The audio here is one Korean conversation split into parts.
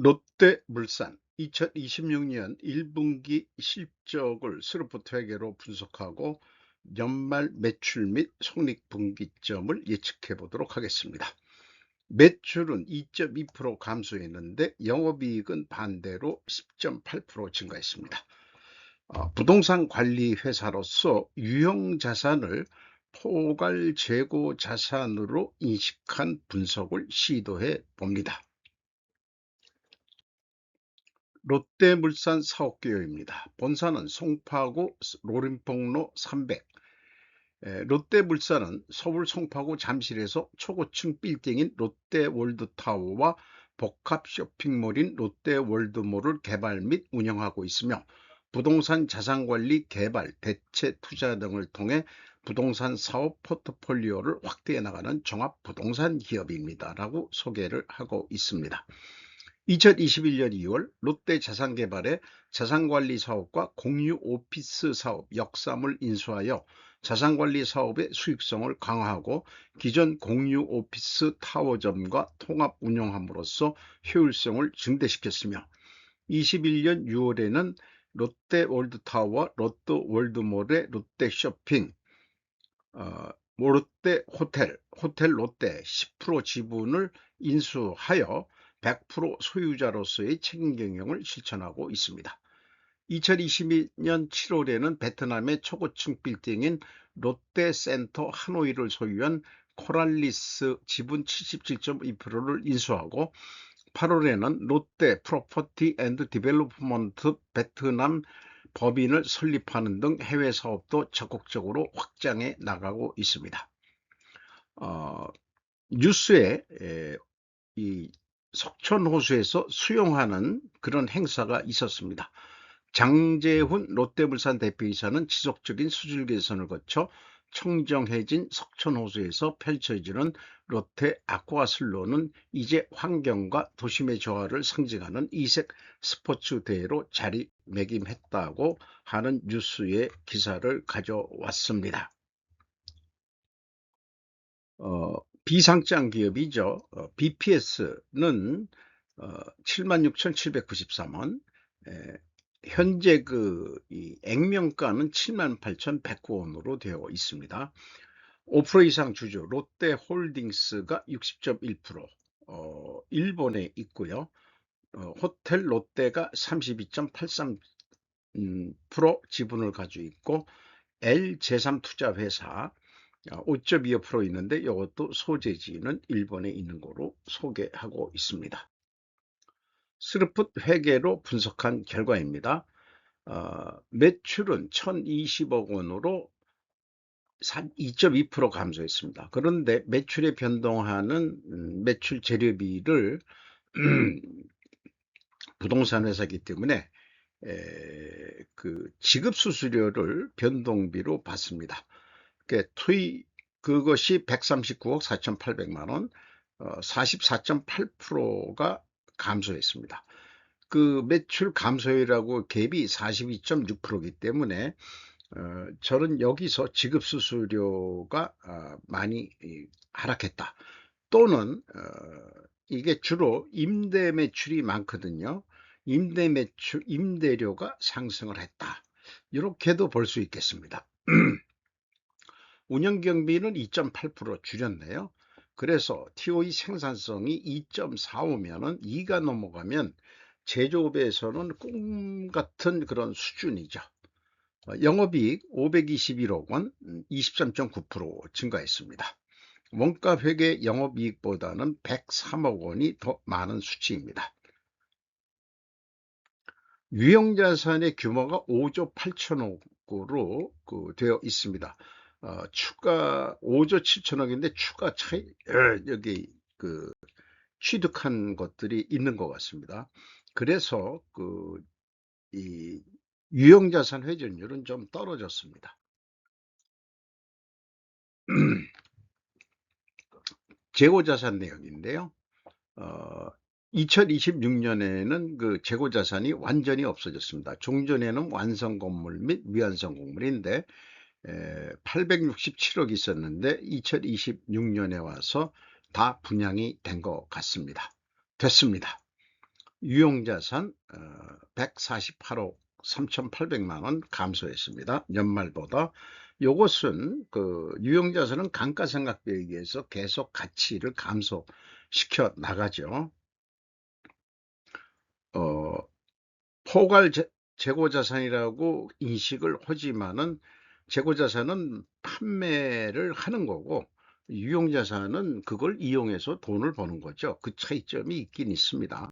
롯데물산 2026년 1분기 실적을 스로프트 회계로 분석하고 연말 매출 및 손익분기점을 예측해 보도록 하겠습니다. 매출은 2.2% 감소했는데 영업이익은 반대로 10.8% 증가했습니다. 부동산 관리 회사로서 유형 자산을 포괄 재고 자산으로 인식한 분석을 시도해 봅니다. 롯데물산 사업계획입니다. 본사는 송파구 노림폭로 300. 롯데물산은 서울 송파구 잠실에서 초고층 빌딩인 롯데월드타워와 복합 쇼핑몰인 롯데월드몰을 개발 및 운영하고 있으며 부동산 자산관리, 개발, 대체 투자 등을 통해 부동산 사업 포트폴리오를 확대해 나가는 종합부동산 기업입니다. 라고 소개를 하고 있습니다. 2021년 2월 롯데자산개발의 자산관리 사업과 공유 오피스 사업 역삼을 인수하여 자산관리 사업의 수익성을 강화하고 기존 공유 오피스 타워점과 통합 운영함으로써 효율성을 증대시켰으며 21년 6월에는 롯데월드타워와 롯데월드몰의 롯데쇼핑, 호텔 롯데 10% 지분을 인수하여 100% 소유자로서의 책임 경영을 실천하고 있습니다. 2022년 7월에는 베트남의 초고층 빌딩인 롯데센터 하노이를 소유한 코랄리스 지분 77.2%를 인수하고 8월에는 롯데 프로퍼티 앤드 디벨롭먼트 베트남 법인을 설립하는 등 해외 사업도 적극적으로 확장해 나가고 있습니다. 뉴스에 이 석촌호수에서 수영하는 그런 행사가 있었습니다. 장재훈 롯데물산 대표이사는 지속적인 수질 개선을 거쳐 청정해진 석촌호수에서 펼쳐지는 롯데 아쿠아슬로는 이제 환경과 도심의 조화를 상징하는 이색 스포츠 대회로 자리매김했다고 하는 뉴스의 기사를 가져왔습니다. 비상장 기업이죠. BPS는 76,793원, 현재 이 액면가는 78,109원으로 되어 있습니다. 5% 이상 주주 롯데홀딩스가 60.1%, 일본에 있고요. 호텔 롯데가 32.83% 지분을 가지고 있고 L제삼투자회사 5.25% 있는데 이것도 소재지는 일본에 있는 거로 소개하고 있습니다. 스루풋 회계로 분석한 결과입니다. 매출은 1,020억 원으로 2.2% 감소했습니다. 그런데 매출에 변동하는 매출 재료비를 부동산 회사이기 때문에 지급 수수료를 변동비로 받습니다. 그것이 139억 4,800만 원, 44.8%가 감소했습니다. 그 매출 감소율하고 갭이 42.6%이기 때문에 저는 여기서 지급 수수료가 많이 하락했다. 또는 이게 주로 임대 매출이 많거든요. 임대 매출, 임대료가 상승을 했다. 이렇게도 볼 수 있겠습니다. 운영 경비는 2.8% 줄였네요. 그래서 TOE 생산성이 2.45면은 2가 넘어가면 제조업에서는 꿈 같은 그런 수준이죠. 영업이익 521억 원, 23.9% 증가했습니다. 원가 회계 영업이익보다는 103억 원이 더 많은 수치입니다. 유형자산의 규모가 5조 8천억으로 되어 있습니다. 추가 5조 7천억인데 추가 차이 여기 취득한 것들이 있는 것 같습니다. 그래서 이 유형자산 회전율은 좀 떨어졌습니다. 재고자산 내역인데요. 2026년에는 그 재고자산이 완전히 없어졌습니다. 종전에는 완성 건물 및 미완성 건물인데 867억 있었는데 2026년에 와서 다 분양이 된 것 같습니다. 됐습니다. 유용자산 148억 3,800만 원 감소했습니다. 연말보다. 요것은 그 유용자산은 감가상각비에 의해서 계속 가치를 감소시켜 나가죠. 어, 포괄 재고자산이라고 인식을 하지만은 재고자산은 판매를 하는 거고 유용자산은 그걸 이용해서 돈을 버는 거죠. 그 차이점이 있긴 있습니다.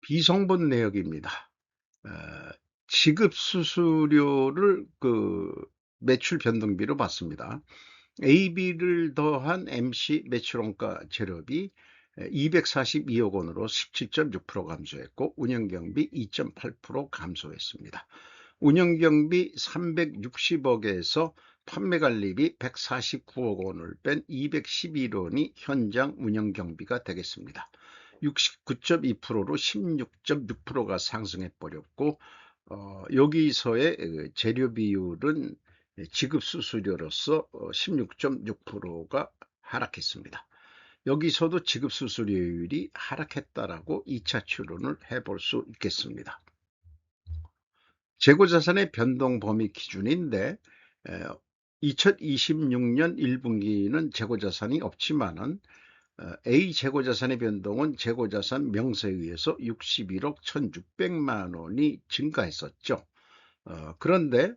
비성분 내역입니다. 어, 지급 수수료를 그 매출 변동비로 받습니다. AB를 더한 MC 매출원가 재료비 242억 원으로 17.6% 감소했고 운영경비 2.8% 감소했습니다. 운영경비 360억에서 판매관리비 149억 원을 뺀 211원이 현장 운영경비가 되겠습니다. 69.2%로 16.6%가 상승해 버렸고 여기서의 재료 비율은 지급 수수료로서 16.6%가 하락했습니다. 여기서도 지급 수수료율이 하락했다라고 2차 추론을 해볼 수 있겠습니다. 재고자산의 변동 범위 기준인데 2026년 1분기는 재고자산이 없지만은 A 재고자산의 변동은 재고자산 명세에 의해서 61억 1,600만 원이 증가했었죠. 그런데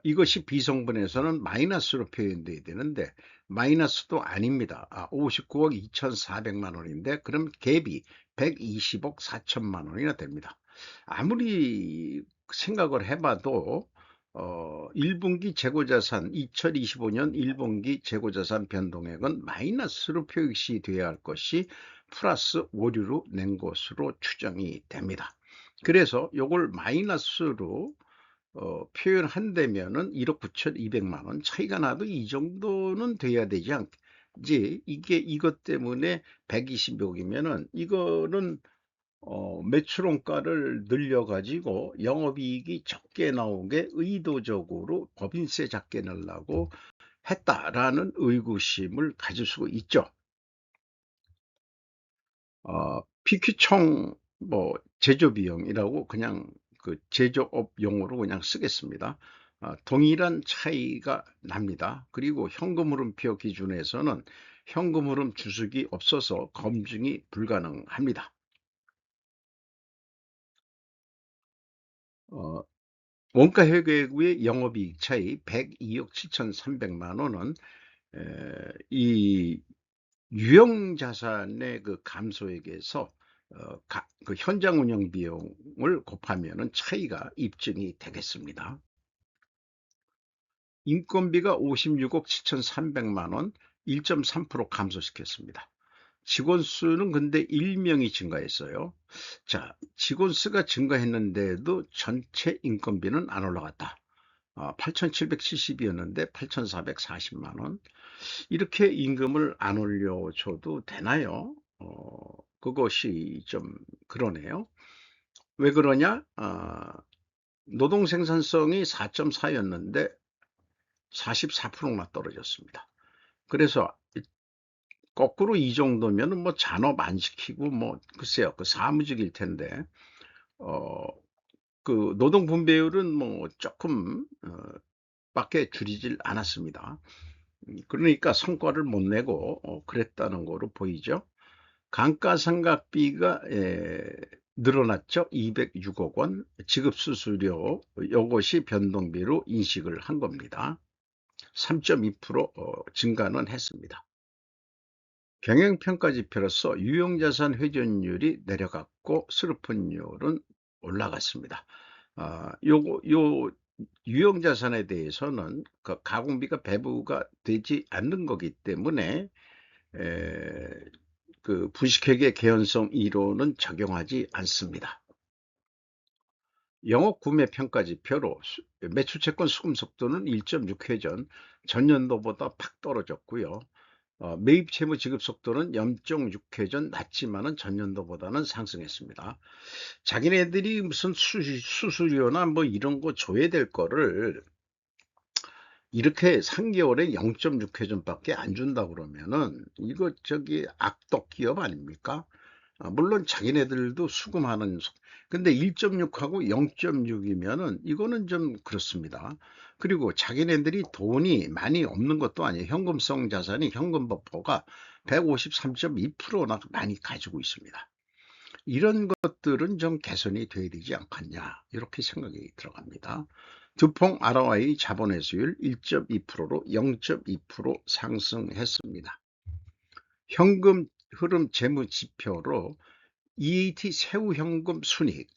이것이 비성분에서는 마이너스로 표현돼야 되는데 마이너스도 아닙니다. 59억 2,400만 원인데 그럼 갭이 120억 4천만 원이나 됩니다. 아무리 생각을 해봐도 1분기 재고자산 2025년 1분기 재고자산 변동액은 마이너스로 표시돼야 할 것이 플러스 오류로 낸 것으로 추정이 됩니다. 그래서 이걸 마이너스로 표현한다면은 1억 9,200만 원 차이가 나도 이 정도는 돼야 되지 않지. 이게 이것 때문에 120억이면은 이거는 매출원가를 늘려가지고 영업이익이 적게 나오게 의도적으로 법인세 작게 내려고 했다라는 의구심을 가질 수가 있죠. PQ총 뭐 제조비용이라고 그냥 그 제조업 용어로 그냥 쓰겠습니다. 동일한 차이가 납니다. 그리고 현금흐름표 기준에서는 현금흐름 주식이 없어서 검증이 불가능합니다. 어, 원가회계구의 영업이익 차이 102억 7,300만 원은 이 유형자산의 그 감소액에서 그 현장 운영 비용을 곱하면은 차이가 입증이 되겠습니다. 인건비가 56억 7,300만 원, 1.3% 감소시켰습니다. 직원 수는 근데 1명이 증가했어요. 자, 직원 수가 증가했는데도 전체 인건비는 안 올라갔다. 8,770이었는데 8,440만 원. 이렇게 임금을 안 올려줘도 되나요? 그것이 좀 그러네요. 왜 그러냐? 노동 생산성이 4.4였는데 44%나 떨어졌습니다. 그래서 거꾸로 이 정도면은 뭐 잔업 안 시키고 뭐 글쎄요, 그 사무직일 텐데 어, 그 노동 분배율은 뭐 조금 밖에 줄이질 않았습니다. 그러니까 성과를 못 내고 그랬다는 거로 보이죠. 감가상각비가 늘어났죠. 206억 원 지급수수료 이것이 변동비로 인식을 한 겁니다. 3.2% 증가는 했습니다. 경영평가지표로서 유형자산 회전율이 내려갔고 슬픈율은 올라갔습니다. 요 유형자산에 대해서는 그 가공비가 배부가 되지 않는 거기 때문에 에, 그 부식회계 개연성 이론은 적용하지 않습니다. 영업 구매 평가 지표로 매출 채권 수금 속도는 1.6회전 전년도보다 팍 떨어졌고요. 매입 채무 지급 속도는 0.6회전 낮지만은 전년도보다는 상승했습니다. 자기네들이 무슨 수수료나 뭐 이런 거 줘야 될 거를 이렇게 3개월에 0.6회전밖에 안 준다 그러면은 이거 저기 악덕 기업 아닙니까? 물론 자기네들도 수금하는 근데 1.6하고 0.6이면은 이거는 좀 그렇습니다. 그리고 자기네들이 돈이 많이 없는 것도 아니에요. 현금성 자산이 현금 버퍼가 153.2%나 많이 가지고 있습니다. 이런 것들은 좀 개선이 돼야 되지 않겠냐 이렇게 생각이 들어갑니다. 두퐁 ROI 자본 회수율 1.2%로 0.2% 상승했습니다. 현금 흐름 재무 지표로 EAT 세후 현금 순이익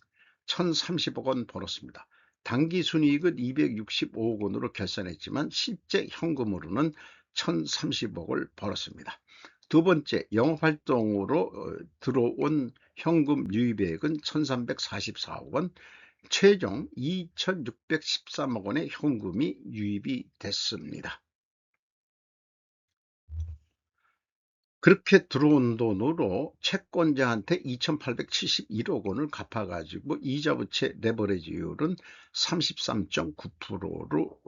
1,030억 원 벌었습니다. 당기 순이익은 265억 원으로 결산했지만 실제 현금으로는 1,030억을 벌었습니다. 두 번째, 영업활동으로 들어온 현금 유입액은 1,344억 원, 최종 2,613억 원의 현금이 유입이 됐습니다. 그렇게 들어온 돈으로 채권자한테 2,871억 원을 갚아가지고 이자부채 레버리지율은 33.9%로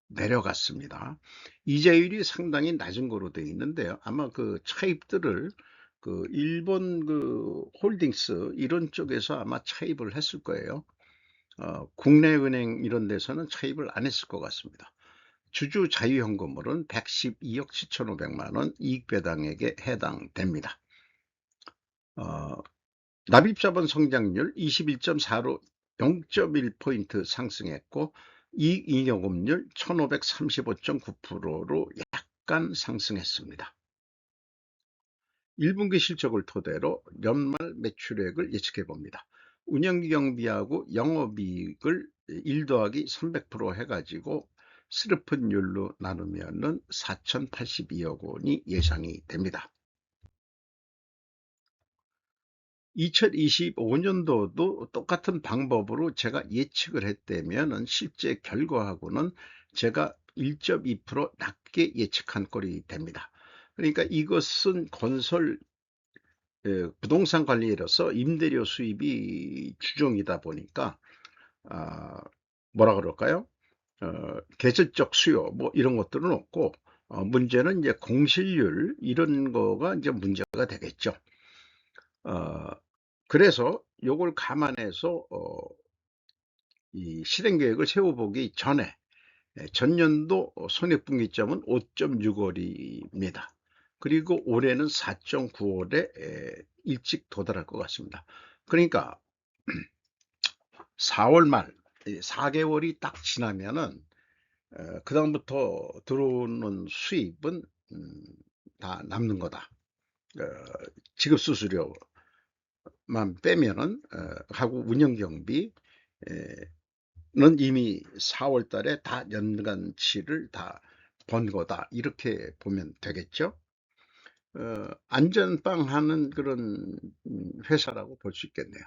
내려갔습니다. 이자율이 상당히 낮은 거로 되어 있는데요. 아마 그 차입들을 그 일본 그 홀딩스 이런 쪽에서 아마 차입을 했을 거예요. 국내은행 이런 데서는 차입을 안 했을 것 같습니다. 주주 자유현금으로는 112억 7,500만 원 이익배당액에 해당됩니다. 납입자본 성장률 21.4로 0.1포인트 상승했고 이익잉여금률 1535.9%로 약간 상승했습니다. 1분기 실적을 토대로 연말 매출액을 예측해 봅니다. 운영경비하고 영업이익을 1 더하기 300% 해가지고 스르픈율로 나누면은 4,082억 원이 예상이 됩니다. 2025년도도 똑같은 방법으로 제가 예측을 했다면은 실제 결과하고는 제가 1.2% 낮게 예측한 꼴이 됩니다. 그러니까 이것은 건설 부동산 관리로서 임대료 수입이 주종이다 보니까 뭐라 그럴까요? 계절적 수요 뭐 이런 것들은 없고 문제는 이제 공실률 이런 거가 이제 문제가 되겠죠. 어, 그래서 요걸 감안해서 이 실행 계획을 세워보기 전에 전년도 손익분기점은 5.6월입니다. 그리고 올해는 4.9월에 일찍 도달할 것 같습니다. 그러니까 4월 말 4개월이 딱 지나면은 그 다음부터 들어오는 수입은 다 남는 거다. 지급수수료만 빼면은 하고 운영경비는 이미 4월 달에 다 연간치를 다 번 거다 이렇게 보면 되겠죠. 안전빵 하는 그런 회사라고 볼 수 있겠네요.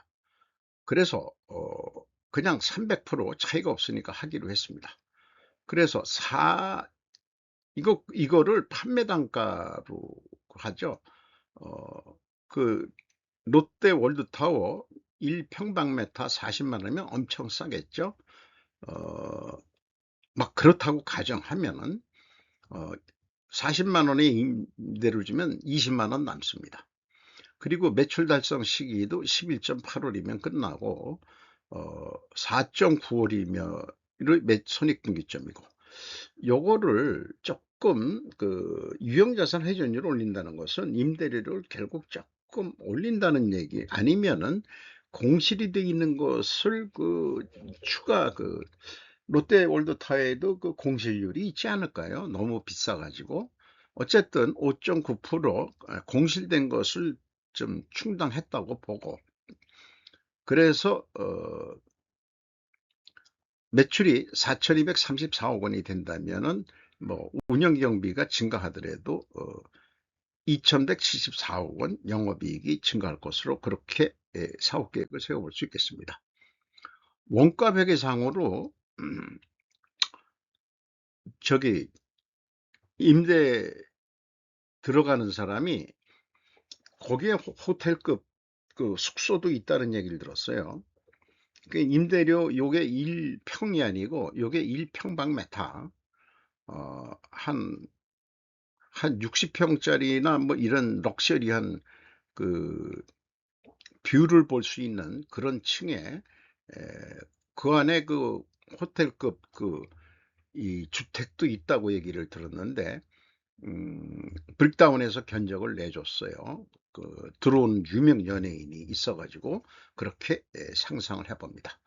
그래서 그냥 300% 차이가 없으니까 하기로 했습니다. 그래서 이거를 판매 단가로 하죠. 그 롯데 월드타워 1평방미터 40만 원이면 엄청 싸겠죠. 막 그렇다고 가정하면은 40만 원의 임대를 주면 20만 원 남습니다. 그리고 매출 달성 시기도 11.8월이면 끝나고 4.9월이면 손익분기점이고 요거를 조금 그 유형자산 회전율을 올린다는 것은 임대료를 결국 조금 올린다는 얘기 아니면은 공실이 돼 있는 것을 그 추가 그 롯데월드타워에도 그 공실률이 있지 않을까요? 너무 비싸가지고 어쨌든 5.9% 공실된 것을 좀 충당했다고 보고 그래서 매출이 4,234억 원이 된다면은 뭐 운영경비가 증가하더라도 2,174억 원 영업이익이 증가할 것으로 그렇게 사업 계획을 세워볼 수 있겠습니다. 원가 회계상으로 저기 임대 들어가는 사람이 거기에 호텔급 그 숙소도 있다는 얘기를 들었어요. 그 임대료 요게 1평이 아니고 요게 1평방미터 한 60평짜리나 뭐 이런 럭셔리한 그 뷰를 볼 수 있는 그런 층에 그 안에 그 호텔급 이 주택도 있다고 얘기를 들었는데 브릭다운에서 견적을 내줬어요. 들어온 유명 연예인이 있어가지고 그렇게 상상을 해봅니다.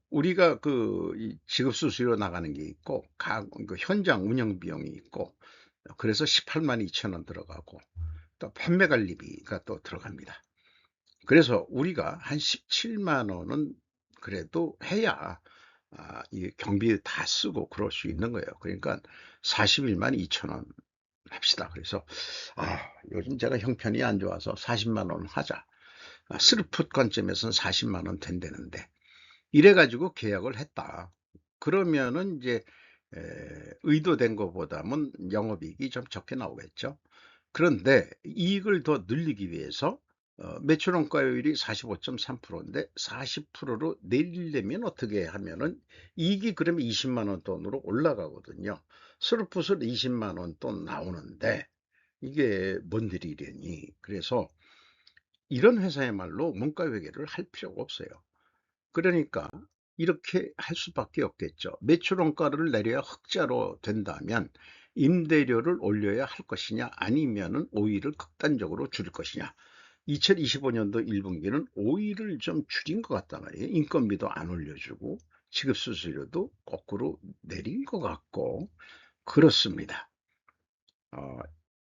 우리가 이 지급수수료 나가는 게 있고, 그 현장 운영 비용이 있고, 그래서 18만 2천 원 들어가고, 또 판매 관리비가 또 들어갑니다. 그래서 우리가 한 17만 원은 그래도 해야 이 경비 다 쓰고 그럴 수 있는 거예요. 그러니까 41만 2천 원 합시다. 그래서 요즘 제가 형편이 안 좋아서 40만 원 하자. 스루풋 관점에서는 40만 원 된다는데 이래 가지고 계약을 했다. 그러면은 이제 의도된 것보다는 영업이익이 좀 적게 나오겠죠. 그런데 이익을 더 늘리기 위해서 매출 원가율이 45.3%인데 40%로 내리려면 어떻게 하면은 이익이 그러면 20만 원 돈으로 올라가거든요. 스루풋은 20만 원 돈 나오는데 이게 뭔 일이려니. 그래서 이런 회사야말로 문가 회계를 할 필요가 없어요. 그러니까 이렇게 할 수밖에 없겠죠. 매출 원가를 내려야 흑자로 된다면 임대료를 올려야 할 것이냐 아니면은 오일을 극단적으로 줄일 것이냐. 2025년도 1분기는 오일을 좀 줄인 것 같단 말이에요. 인건비도 안 올려주고 지급수수료도 거꾸로 내린 것 같고 그렇습니다. 어,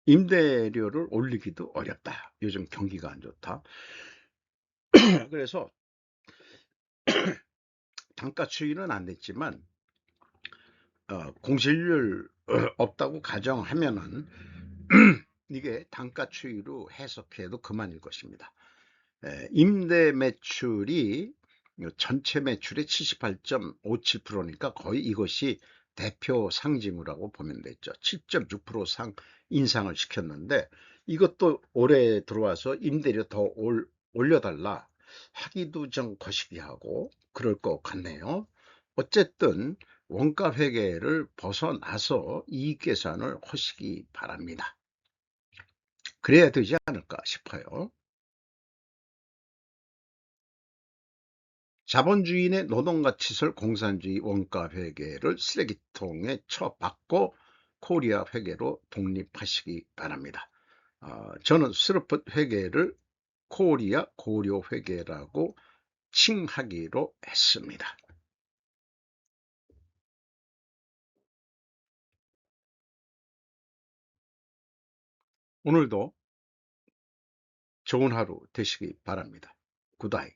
임대료를 올리기도 어렵다. 요즘 경기가 안 좋다. 그래서 단가 추이는 안 됐지만 공실률 없다고 가정하면은 이게 단가 추이로 해석해도 그만일 것입니다. 임대 매출이 전체 매출의 78.57%니까 거의 이것이 대표 상징이라고 보면 되죠. 7.6% 인상을 시켰는데 이것도 올해 들어와서 임대료 더 올려달라 하기도 좀 거시기하고 그럴 것 같네요. 어쨌든 원가 회계를 벗어나서 이익 계산을 하시기 바랍니다. 그래야 되지 않을까 싶어요. 자본주의인의 노동가치설 공산주의 원가 회계를 쓰레기통에 쳐박고 코리아 회계로 독립하시기 바랍니다. 저는 스루풋 회계를 코리아 고려 회계라고 칭하기로 했습니다. 오늘도 좋은 하루 되시기 바랍니다. 굿바이.